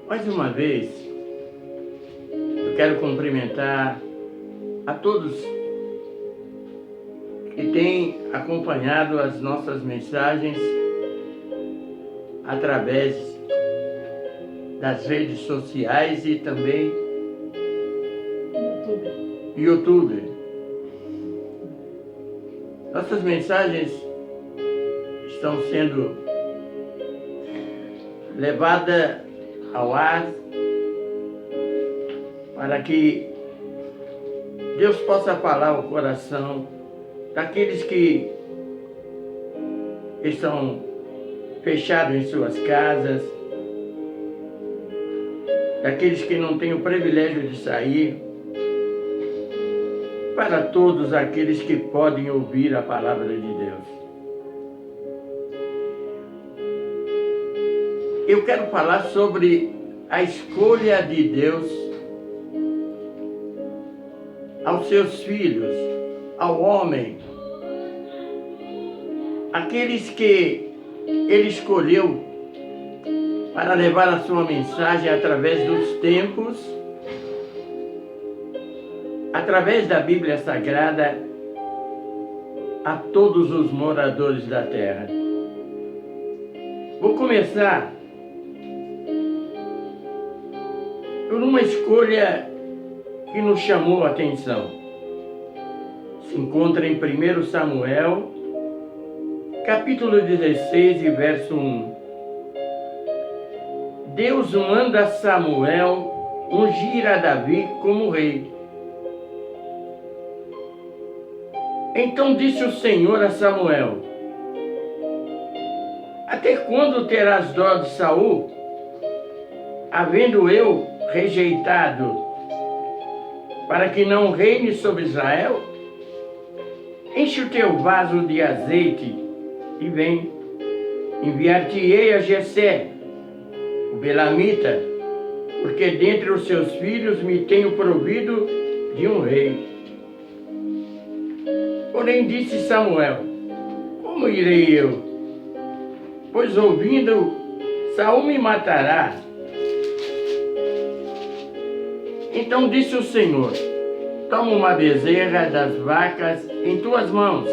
Mais uma vez, eu quero cumprimentar a todos que têm acompanhado as nossas mensagens através das redes sociais e também YouTube. Nossas mensagens estão sendo levadas ao ar para que Deus possa falar ao coração daqueles que estão fechados em suas casas, daqueles que não têm o privilégio de sair, para todos aqueles que podem ouvir a palavra de Deus. Eu quero falar sobre a escolha de Deus aos seus filhos, ao homem, aqueles que Ele escolheu para levar a sua mensagem através dos tempos, através da Bíblia Sagrada, a todos os moradores da terra. Vou começar por uma escolha que nos chamou a atenção. Se encontra em 1 Samuel, capítulo 16 e verso 1. Deus manda Samuel ungir a Davi como rei. Então disse o Senhor a Samuel: até quando terás dó de Saul, havendo eu rejeitado, para que não reine sobre Israel? Enche o teu vaso de azeite e vem. Enviar-te-ei a Jessé, o belamita, porque dentre os seus filhos me tenho provido de um rei. Porém disse Samuel: como irei eu? Pois ouvindo, Saul me matará. Então disse o Senhor: toma uma bezerra das vacas em tuas mãos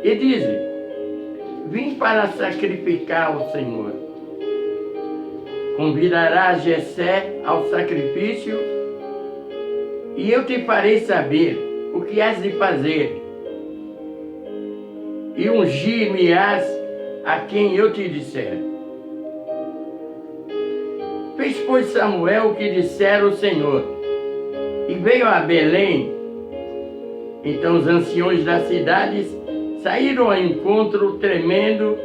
e dize: vim para sacrificar ao Senhor. Convidarás Jessé ao sacrifício e eu te farei saber o que has de fazer. E ungir-me-ás a quem eu te disser. Fez, pois, Samuel o que dissera o Senhor, e veio a Belém. Então os anciões das cidades saíram ao encontro tremendo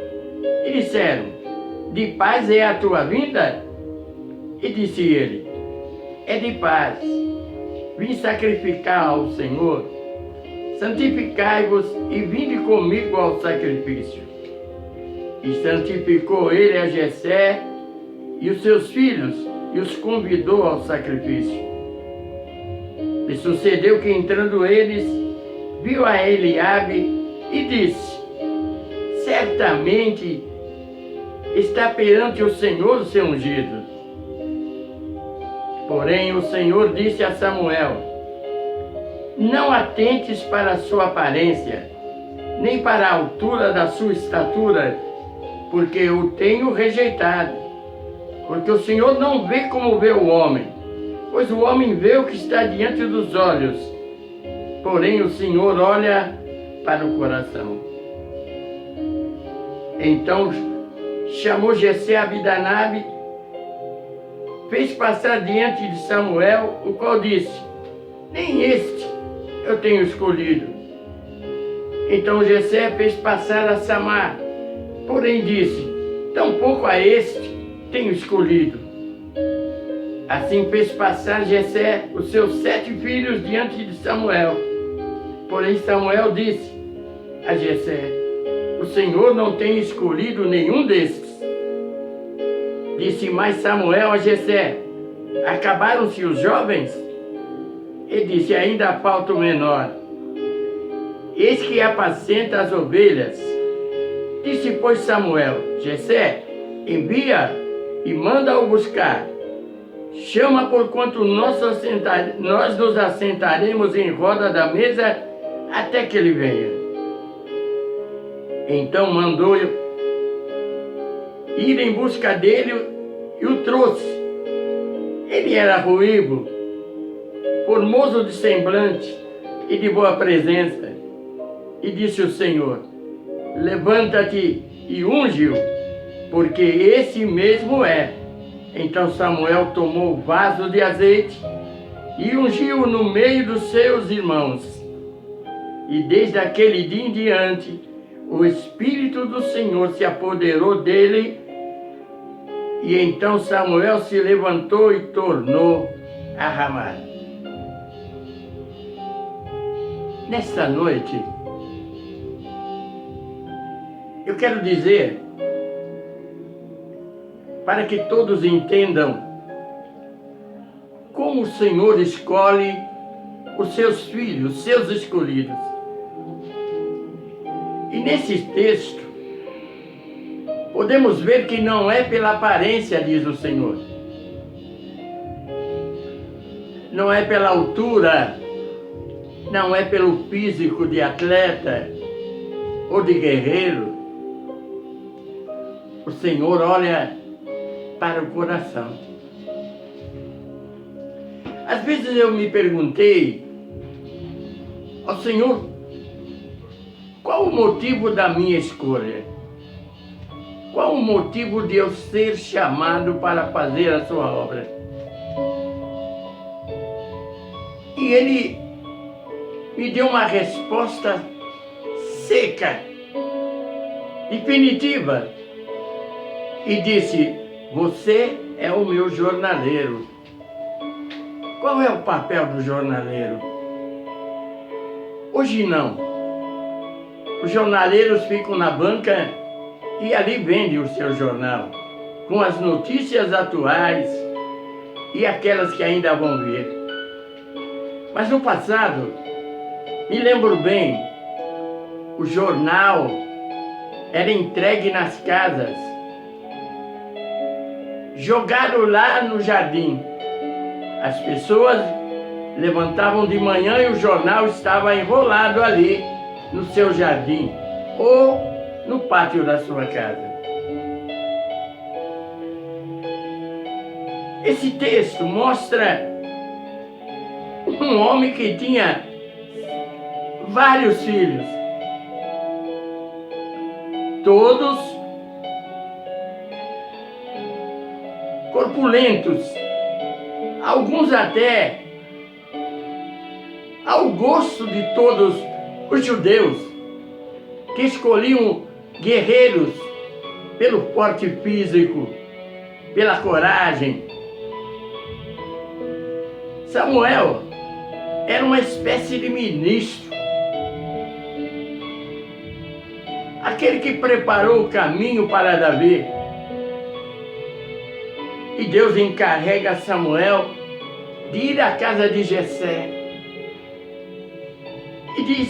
e disseram: de paz é a tua vinda? E disse ele: é de paz. Vim sacrificar ao Senhor. Santificai-vos e vinde comigo ao sacrifício. E santificou ele a Jessé e os seus filhos e os convidou ao sacrifício. E sucedeu que, entrando eles, viu a Eliabe e disse: certamente está perante o Senhor o seu ungido. Porém o Senhor disse a Samuel: não atentes para a sua aparência, nem para a altura da sua estatura, porque eu o tenho rejeitado. Porque o Senhor não vê como vê o homem, pois o homem vê o que está diante dos olhos, porém o Senhor olha para o coração. Então chamou Jessé a Abidanabe, fez passar diante de Samuel, o qual disse: nem este eu tenho escolhido. Então Jessé fez passar a Samar, porém disse: tampouco a este tenho escolhido. Assim fez passar Jessé os seus 7 filhos diante de Samuel. Porém Samuel disse a Jessé: o Senhor não tem escolhido nenhum desses. Disse mais Samuel a Jessé: acabaram-se os jovens? E disse: ainda falta o menor. Eis que apacenta as ovelhas. Disse, pois, Samuel: Jessé, envia e manda-o buscar. chama porquanto nós nos assentaremos em roda da mesa até que ele venha. Então mandou ir em busca dele e o trouxe. Ele era ruivo, formoso de semblante e de boa presença. E disse o Senhor: levanta-te e unge-o, porque esse mesmo é. Então Samuel tomou o vaso de azeite e ungiu-o no meio dos seus irmãos. E desde aquele dia em diante, o Espírito do Senhor se apoderou dele. E então Samuel se levantou e tornou a Ramá. Nesta noite, eu quero dizer, para que todos entendam como o Senhor escolhe os seus filhos, os seus escolhidos. E nesse texto, podemos ver que não é pela aparência, diz o Senhor. Não é pela altura, não é pelo físico de atleta ou de guerreiro. O Senhor olha para o coração. Às vezes eu me perguntei ao Senhor, qual o motivo da minha escolha? Qual o motivo de eu ser chamado para fazer a sua obra? E Ele me deu uma resposta seca, definitiva, e disse: você é o meu jornaleiro. Qual é o papel do jornaleiro? Hoje não. Os jornaleiros ficam na banca e ali vendem o seu jornal, com as notícias atuais e aquelas que ainda vão vir. Mas no passado, me lembro bem, o jornal era entregue nas casas, jogado lá no jardim. As pessoas levantavam de manhã e o jornal estava enrolado ali no seu jardim ou no pátio da sua casa. Esse texto mostra um homem que tinha vários filhos, todos corpulentos, alguns até ao gosto de todos os judeus, que escolhiam guerreiros pelo porte físico, pela coragem. Samuel era uma espécie de ministro, aquele que preparou o caminho para Davi. E Deus encarrega Samuel de ir à casa de Jessé e diz: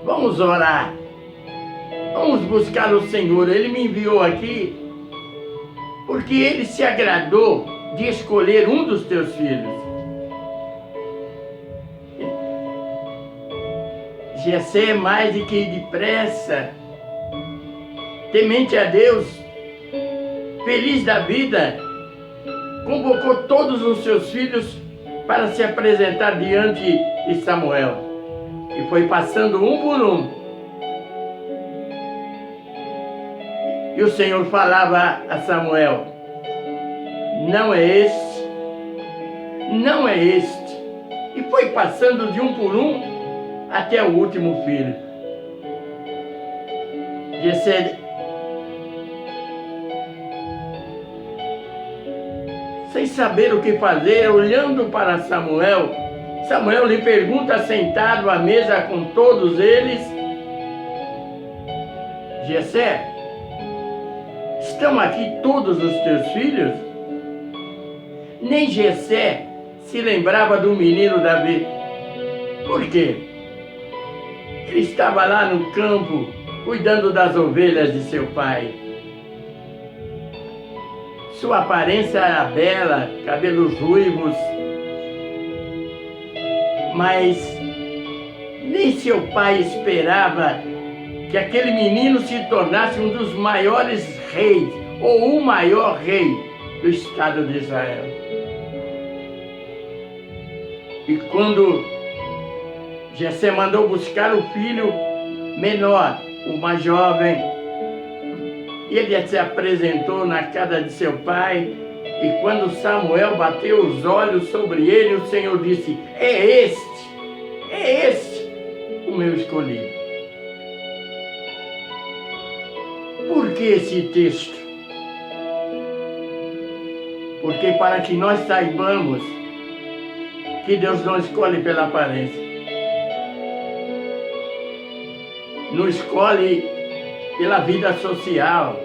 vamos orar, vamos buscar o Senhor. Ele me enviou aqui porque Ele se agradou de escolher um dos teus filhos. Jessé, mais do que depressa, temente a Deus, feliz da vida, convocou todos os seus filhos para se apresentar diante de Samuel. E foi passando um por um. E o Senhor falava a Samuel: não é este, não é este. E foi passando de um por um até o último filho. Jessé, sem saber o que fazer, olhando para Samuel, Samuel lhe pergunta, sentado à mesa com todos eles: Jessé, estão aqui todos os teus filhos? Nem Jessé se lembrava do menino Davi. Por quê? Ele estava lá no campo, cuidando das ovelhas de seu pai. Sua aparência era bela, cabelos ruivos, mas nem seu pai esperava que aquele menino se tornasse um dos maiores reis, ou o maior rei do Estado de Israel. E quando Jessé mandou buscar o filho menor, o mais jovem, ele se apresentou na casa de seu pai, e quando Samuel bateu os olhos sobre ele, o Senhor disse: é este o meu escolhido. Por que esse texto? Porque para que nós saibamos que Deus não escolhe pela aparência, não escolhe pela vida social,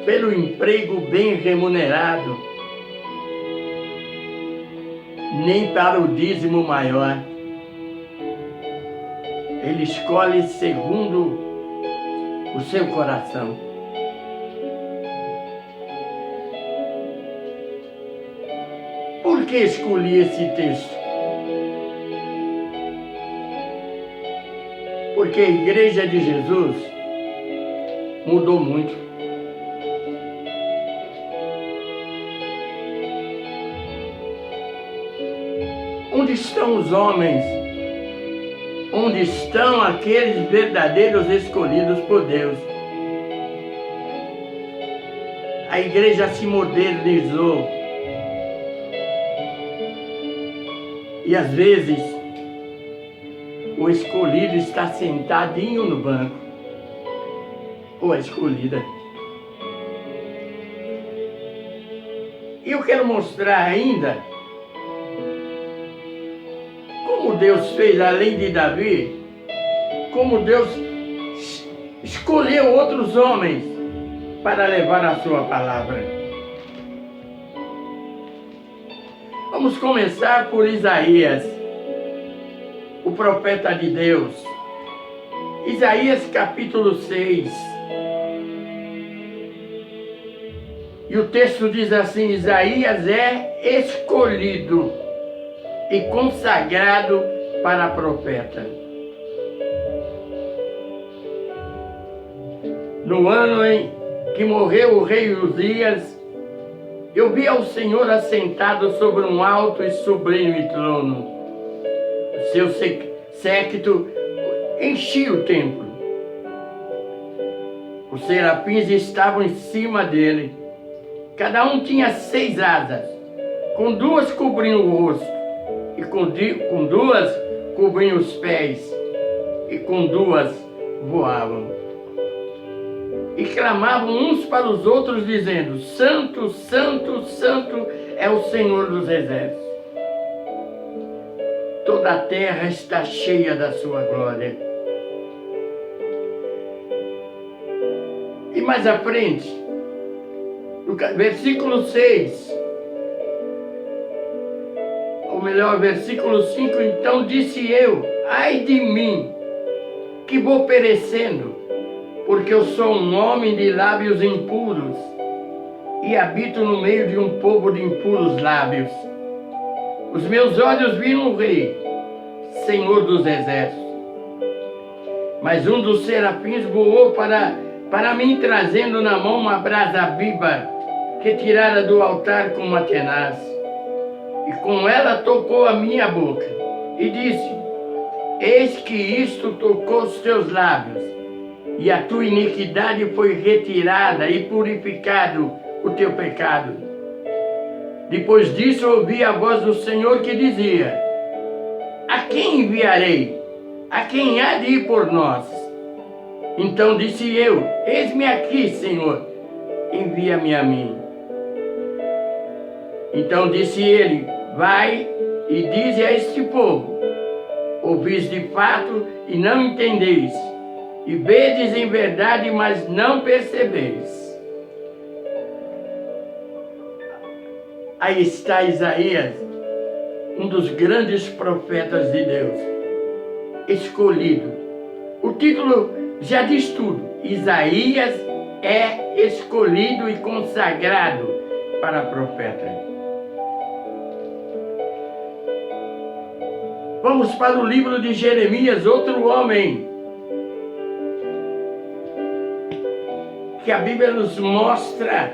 pelo emprego bem remunerado, nem para o dízimo maior. Ele escolhe segundo o seu coração. Por que escolhi esse texto? Porque a Igreja de Jesus mudou muito. Onde estão os homens? Onde estão aqueles verdadeiros escolhidos por Deus? A igreja se modernizou. E às vezes, o escolhido está sentadinho no banco. Ou a escolhida. E eu quero mostrar ainda como Deus fez, além de Davi, como Deus escolheu outros homens para levar a sua palavra. Vamos começar por Isaías, o profeta de Deus. Isaías capítulo 6. E o texto diz assim: Isaías é escolhido e consagrado para profeta. No ano em que morreu o rei Uzias, eu vi ao Senhor assentado sobre um alto e sublime trono. O seu séquito enchia o templo. Os serafins estavam em cima dele. Cada um tinha 6 asas. Com 2 cobriam o rosto, e com 2 cobriam os pés, e com 2 voavam. E clamavam uns para os outros, dizendo: Santo, Santo, Santo é o Senhor dos exércitos. Toda a terra está cheia da sua glória. E mais à frente, no versículo 6, ou melhor, versículo 5, então disse eu: ai de mim, que vou perecendo, porque eu sou um homem de lábios impuros, e habito no meio de um povo de impuros lábios. Os meus olhos viram o Rei, Senhor dos exércitos. Mas um dos serafins voou para mim, trazendo na mão uma brasa viva, que tirara do altar com uma tenaz. E com ela tocou a minha boca, e disse: eis que isto tocou os teus lábios, e a tua iniquidade foi retirada, e purificado o teu pecado. Depois disso ouvi a voz do Senhor que dizia: a quem enviarei? A quem há de ir por nós? Então disse eu: eis-me aqui, Senhor, envia-me a mim. Então disse ele: vai e dize a este povo: ouvis de fato e não entendeis, e vedes em verdade, mas não percebeis. Aí está Isaías, um dos grandes profetas de Deus, escolhido. O título já diz tudo: Isaías é escolhido e consagrado para profeta. Vamos para o livro de Jeremias, outro homem que a Bíblia nos mostra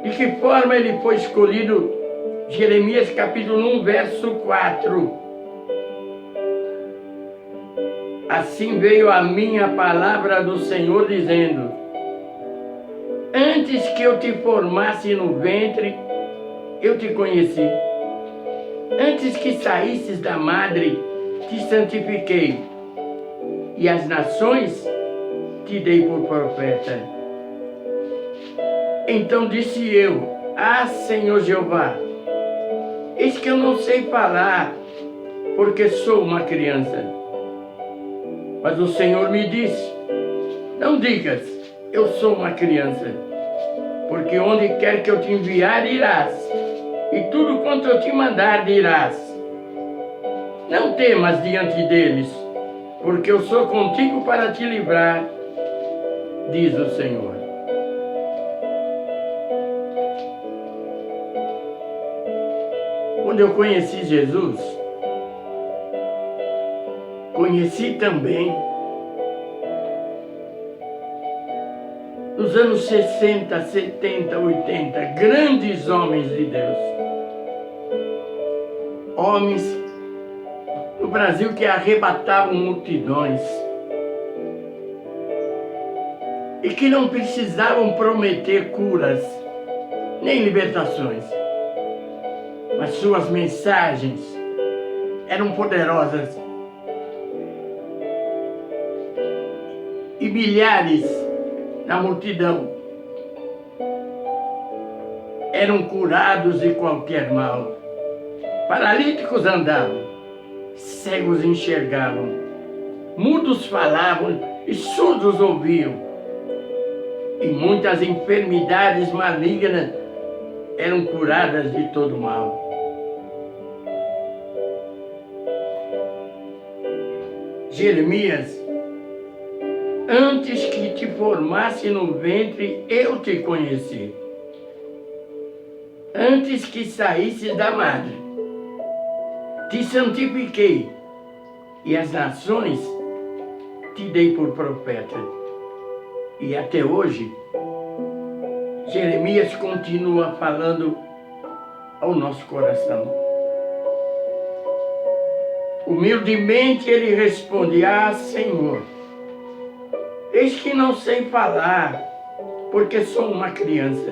de que forma ele foi escolhido. Jeremias capítulo 1, verso 4. Assim veio a minha palavra do Senhor dizendo: antes que eu te formasse no ventre, eu te conheci. Antes que saísses da madre, te santifiquei. E as nações te dei por profeta. Então disse eu: ah, Senhor Jeová, eis que eu não sei falar, porque sou uma criança. Mas o Senhor me disse: não digas, eu sou uma criança, porque onde quer que eu te enviar, irás, e tudo quanto eu te mandar, dirás. Não temas diante deles, porque eu sou contigo para te livrar, diz o Senhor. Quando eu conheci Jesus, conheci também nos anos 60, 70, 80, grandes homens de Deus. Homens no Brasil que arrebatavam multidões e que não precisavam prometer curas nem libertações, mas suas mensagens eram poderosas. E milhares na multidão eram curados de qualquer mal. Paralíticos andavam, cegos enxergavam, mudos falavam e surdos ouviam. E muitas enfermidades malignas eram curadas de todo mal. Jeremias: antes que te formasse no ventre, eu te conheci. Antes que saísse da madre, te santifiquei, e as nações te dei por profeta. E até hoje, Jeremias continua falando ao nosso coração. Humildemente ele responde: ah, Senhor, eis que não sei falar, porque sou uma criança.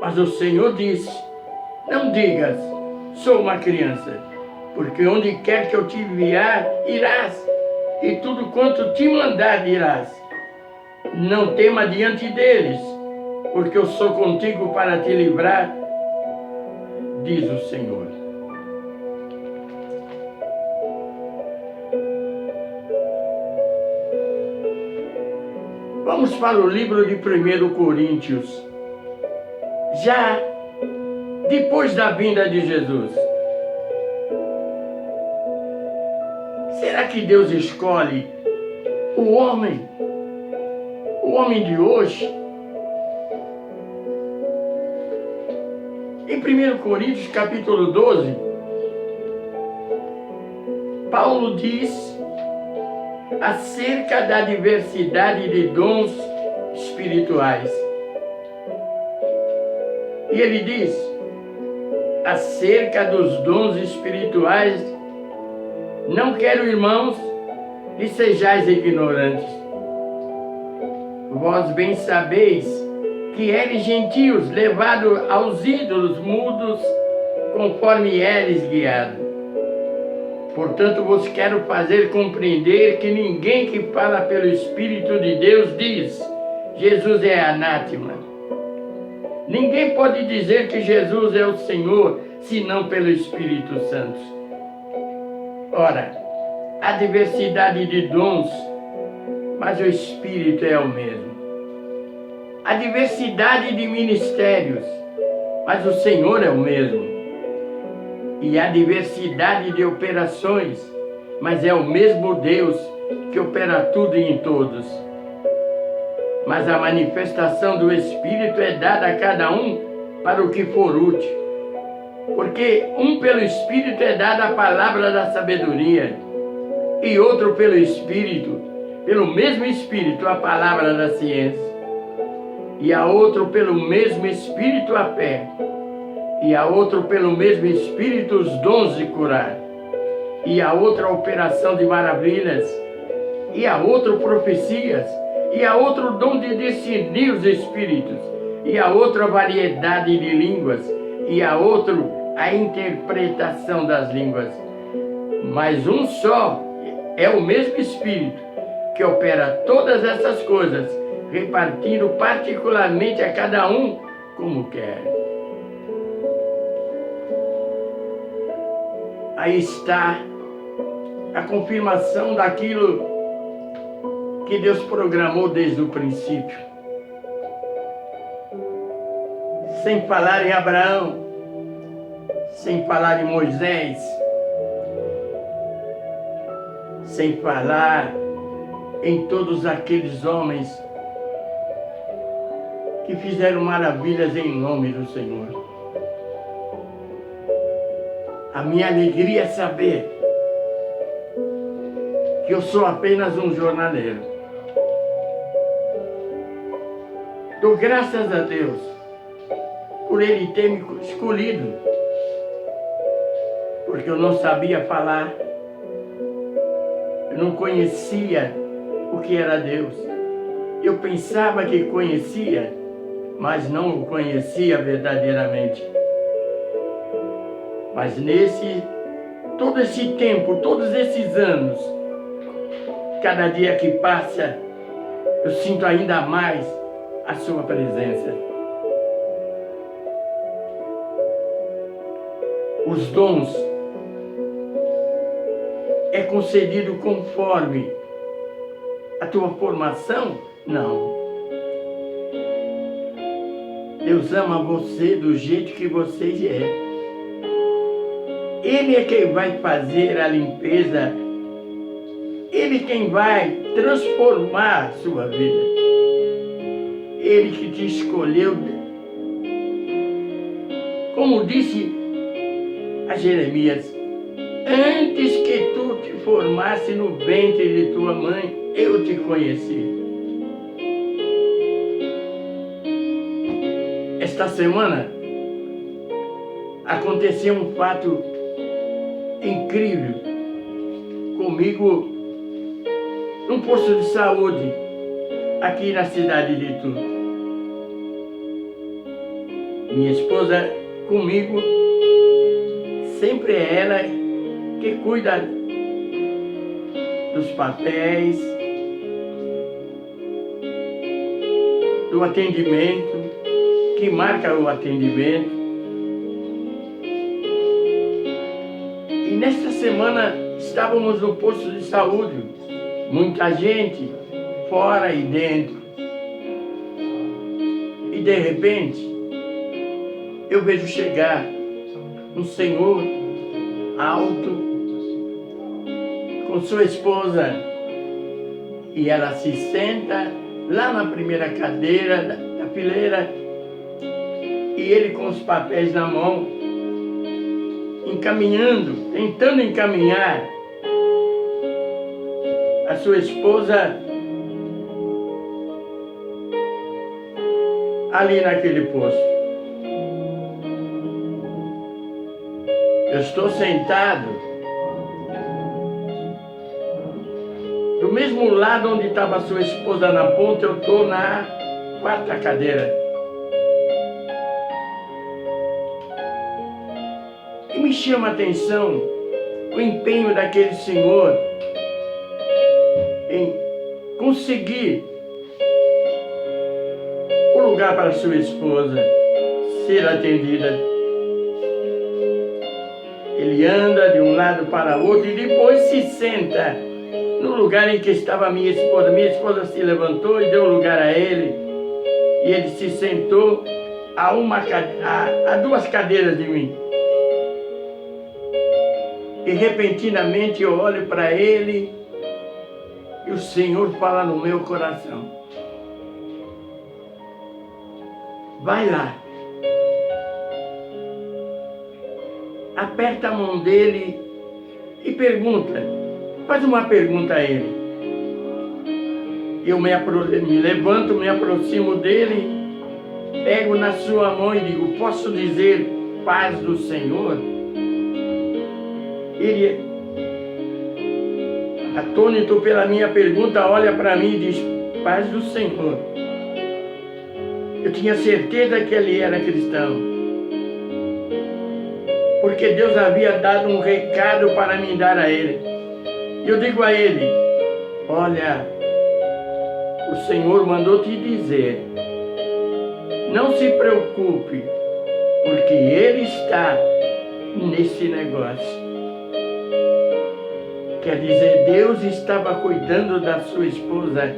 Mas o Senhor disse: não digas, sou uma criança, porque onde quer que eu te enviar, irás, e tudo quanto te mandar dirás. Não tema diante deles, porque eu sou contigo para te livrar, diz o Senhor. Vamos para o livro de 1 Coríntios, já depois da vinda de Jesus. Será que Deus escolhe o homem de hoje? Em 1 Coríntios capítulo 12, Paulo diz acerca da diversidade de dons espirituais. E ele diz acerca dos dons espirituais: não quero, irmãos, que sejais ignorantes. Vós bem sabeis que eres gentios, levados aos ídolos mudos, conforme eres guiado. Portanto, vos quero fazer compreender que ninguém que fala pelo Espírito de Deus diz: Jesus é anátema. Ninguém pode dizer que Jesus é o Senhor, senão pelo Espírito Santo. Ora, há diversidade de dons, mas o Espírito é o mesmo. Há diversidade de ministérios, mas o Senhor é o mesmo. E há diversidade de operações, mas é o mesmo Deus que opera tudo e em todos. mas a manifestação do Espírito é dada a cada um para o que for útil. Porque um pelo Espírito é dada a palavra da sabedoria, e outro pelo Espírito, pelo mesmo Espírito, a palavra da ciência, e a outro pelo mesmo Espírito a fé, e a outro pelo mesmo Espírito os dons de curar, e a outra a operação de maravilhas, e a outro profecias, e a outro dom de discernir os espíritos, e a outra variedade de línguas, e a outro a interpretação das línguas. Mas um só é o mesmo Espírito que opera todas essas coisas, repartindo particularmente a cada um como quer. Aí está a confirmação daquilo que Deus programou desde o princípio. Sem falar em Abraão, sem falar em Moisés, sem falar em todos aqueles homens que fizeram maravilhas em nome do Senhor. A minha alegria é saber que eu sou apenas um jornaleiro. Dou graças a Deus por Ele ter me escolhido, porque eu não sabia falar, eu não conhecia o que era Deus. Eu pensava que conhecia, mas não o conhecia verdadeiramente. Mas todo esse tempo, todos esses anos, cada dia que passa, eu sinto ainda mais a sua presença. Os dons é concedido conforme a tua formação? Não. Deus ama você do jeito que você é. Ele é quem vai fazer a limpeza. Ele quem vai transformar a sua vida. Ele que te escolheu. Como disse a Jeremias, antes que tu te formasse no ventre de tua mãe, eu te conheci. Esta semana aconteceu um fato incrível comigo num posto de saúde aqui na cidade de Itu. Minha esposa comigo, sempre é ela que cuida dos papéis, do atendimento, que marca o atendimento. E nesta semana estávamos no posto de saúde, muita gente, fora e dentro. E de repente, eu vejo chegar um senhor alto, com sua esposa, e ela se senta lá na primeira cadeira da fileira, e ele com os papéis na mão, encaminhando, tentando encaminhar a sua esposa ali naquele posto. Eu estou sentado do mesmo lado onde estava a sua esposa na ponta, eu estou na quarta cadeira. E me chama a atenção o empenho daquele senhor em conseguir o lugar para sua esposa ser atendida. Ele anda de um lado para o outro e depois se senta no lugar em que estava a minha esposa. Minha esposa se levantou e deu lugar a ele. E ele se sentou a duas cadeiras de mim. E repentinamente eu olho para ele e o Senhor fala no meu coração: vai lá. Aperta a mão dele e pergunta. Faz uma pergunta a ele. Eu me levanto, me aproximo dele, pego na sua mão e digo, posso dizer paz do Senhor? Ele, atônito pela minha pergunta, olha para mim e diz, paz do Senhor. Eu tinha certeza que ele era cristão, porque Deus havia dado um recado para me dar a ele. Eu digo a ele, olha, o Senhor mandou te dizer, não se preocupe, porque Ele está nesse negócio. Quer dizer, Deus estava cuidando da sua esposa.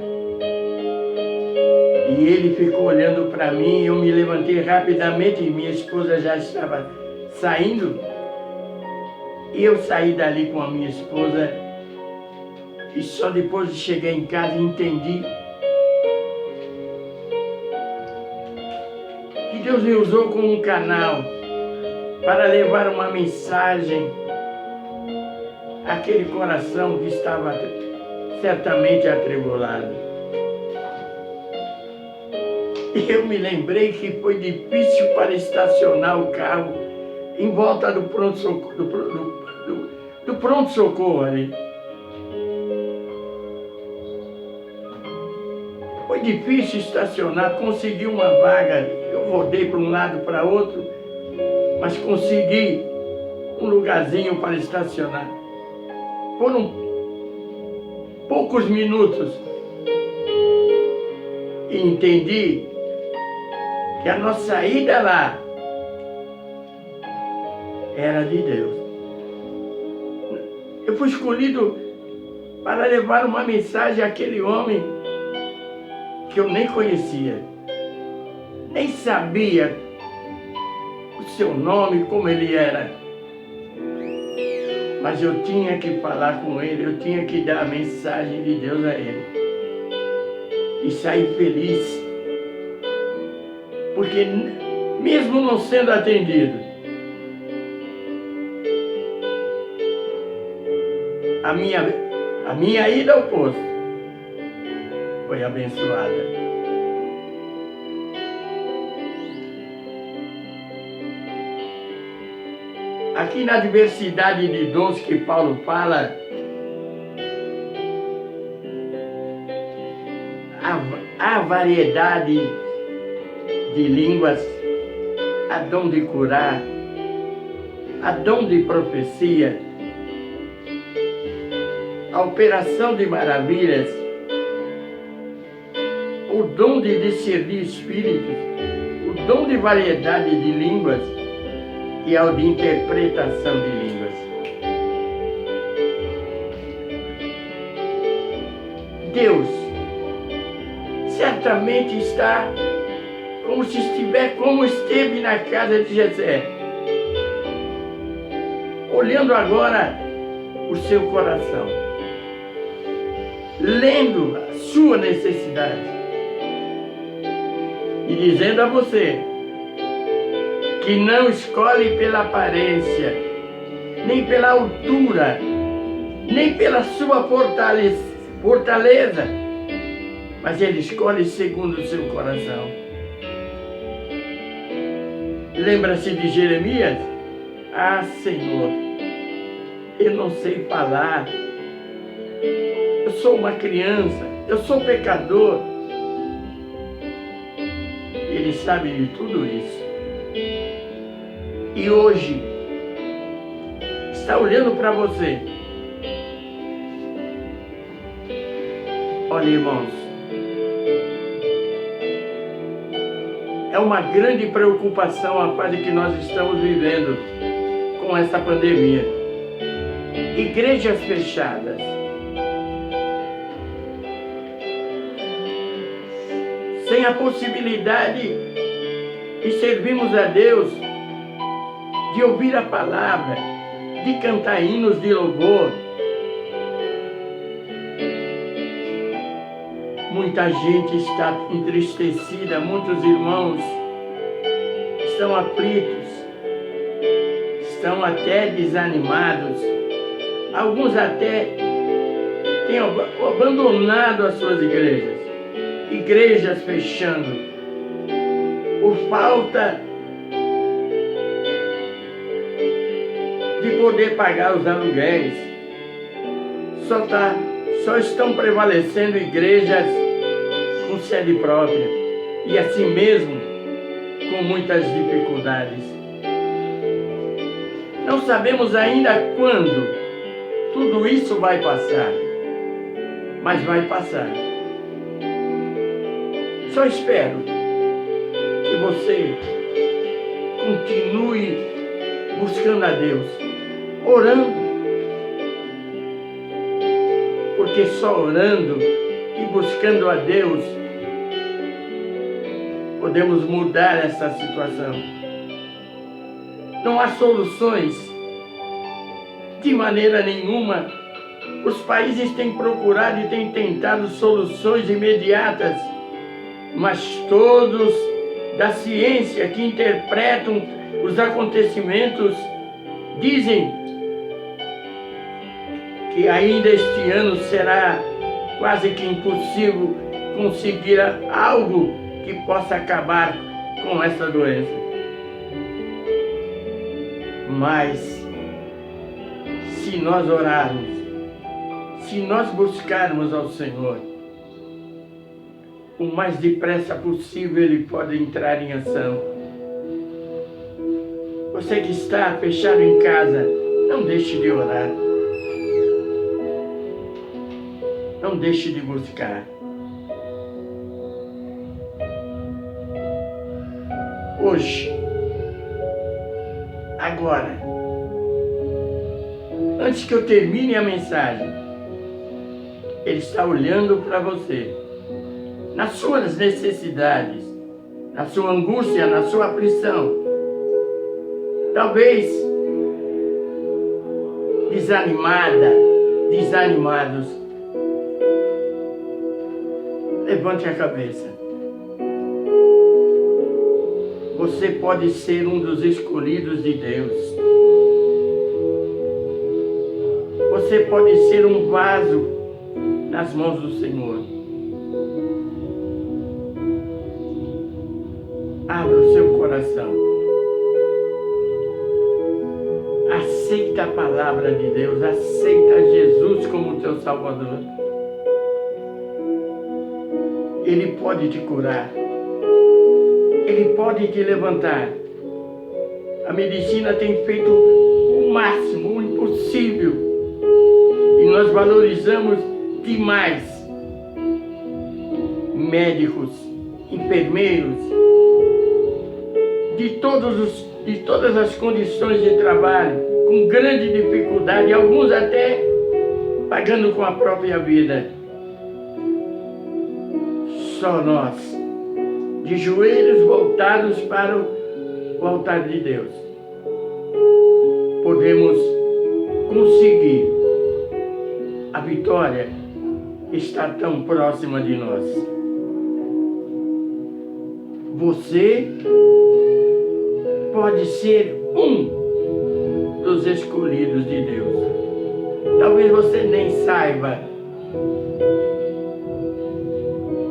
E ele ficou olhando para mim, eu me levantei rapidamente e minha esposa já estava saindo. E eu saí dali com a minha esposa e só depois de chegar em casa entendi que Deus me usou como um canal para levar uma mensagem àquele coração que estava certamente atribulado. E eu me lembrei que foi difícil para estacionar o carro em volta do pronto-socorro do pronto-socorro ali. Foi difícil estacionar, consegui uma vaga. Eu rodei para um lado, para outro, mas consegui um lugarzinho para estacionar. Foram poucos minutos e entendi que a nossa ida lá era de Deus. Eu fui escolhido para levar uma mensagem àquele homem que eu nem conhecia, nem sabia o seu nome, como ele era. Mas eu tinha que falar com ele, eu tinha que dar a mensagem de Deus a ele. E sair feliz. Porque mesmo não sendo atendido, a minha ida ao posto foi abençoada. Aqui na diversidade de dons que Paulo fala, há variedade de línguas, há dom de curar, há dom de profecia, a operação de maravilhas, o dom de discernir espíritos, o dom de variedade de línguas e ao de interpretação de línguas. Deus certamente está como se estiver, como esteve na casa de Jessé, olhando agora o seu coração, lendo a sua necessidade e dizendo a você que não escolhe pela aparência, nem pela altura, nem pela sua fortaleza, mas Ele escolhe segundo o seu coração. Lembra-se de Jeremias? Ah, Senhor, eu não sei falar, eu sou uma criança, eu sou pecador. Ele sabe de tudo isso. E hoje está olhando para você. Olha, irmãos, é uma grande preocupação a fase que nós estamos vivendo com essa pandemia. Igrejas fechadas, sem a possibilidade de servirmos a Deus, de ouvir a palavra, de cantar hinos de louvor. Muita gente está entristecida, muitos irmãos estão aflitos, estão até desanimados, alguns até têm abandonado as suas igrejas fechando, por falta de poder pagar os aluguéis. Só estão prevalecendo igrejas com sede própria e assim mesmo com muitas dificuldades. Não sabemos ainda quando tudo isso vai passar, mas vai passar. Só espero que você continue buscando a Deus, orando, porque só orando e buscando a Deus podemos mudar essa situação. Não há soluções de maneira nenhuma. Os países têm procurado e têm tentado soluções imediatas, mas todos da ciência que interpretam os acontecimentos dizem que ainda este ano será quase que impossível conseguir algo que possa acabar com essa doença. Mas se nós orarmos, se nós buscarmos ao Senhor, o mais depressa possível Ele pode entrar em ação. Você que está fechado em casa, não deixe de orar. Não deixe de buscar. Hoje, agora, antes que eu termine a mensagem, Ele está olhando para você, nas suas necessidades, na sua angústia, na sua aflição. Talvez desanimados. Levante a cabeça. Você pode ser um dos escolhidos de Deus. Você pode ser um vaso nas mãos do Senhor. Abra o seu coração. Aceita a palavra de Deus. Aceita Jesus como teu Salvador. Ele pode te curar. Ele pode te levantar. A medicina tem feito o máximo, o impossível. E nós valorizamos demais médicos, enfermeiros, de todas as condições de trabalho, com grande dificuldade, alguns até pagando com a própria vida. Só nós, de joelhos voltados para o altar de Deus, podemos conseguir. A vitória está tão próxima de nós. Você pode ser um dos escolhidos de Deus. Talvez você nem saiba,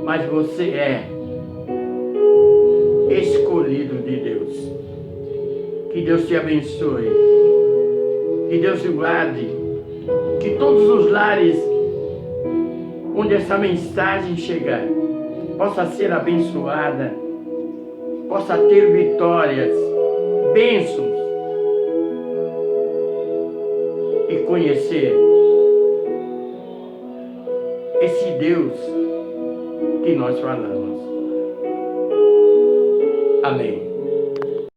mas você é escolhido de Deus. Que Deus te abençoe. Que Deus te guarde. Que todos os lares onde essa mensagem chegar possa ser abençoada, possa ter vitórias, bênçãos e conhecer esse Deus que nós falamos. Amém.